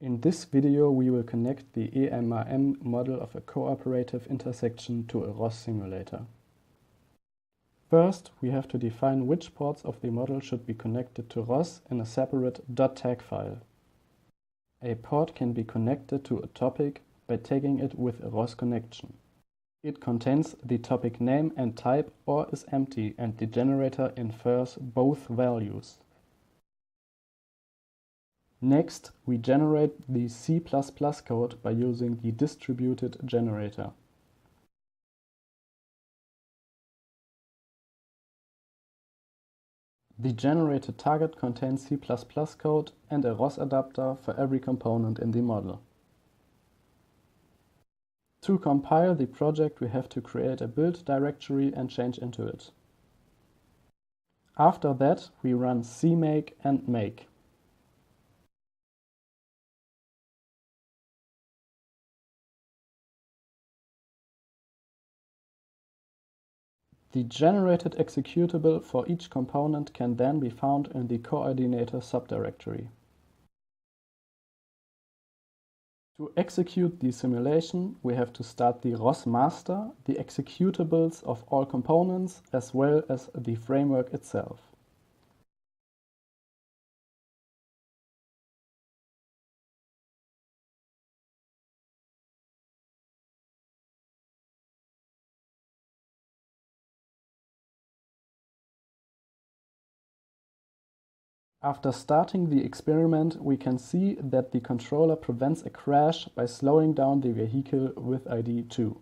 In this video we will connect the EMAM model of a cooperative intersection to a ROS simulator. First, we have to define which ports of the model should be connected to ROS in a separate .tag file. A port can be connected to a topic by tagging it with a ROS connection. It contains the topic name and type or is empty, and the generator infers both values. Next, we generate the C++ code by using the distributed generator. The generated target contains C++ code and a ROS adapter for every component in the model. To compile the project, we have to create a build directory and change into it. After that, we run cmake and make. The generated executable for each component can then be found in the coordinator subdirectory. To execute the simulation, we have to start the ROS master, the executables of all components, as well as the framework itself. After starting the experiment, we can see that the controller prevents a crash by slowing down the vehicle with ID 2.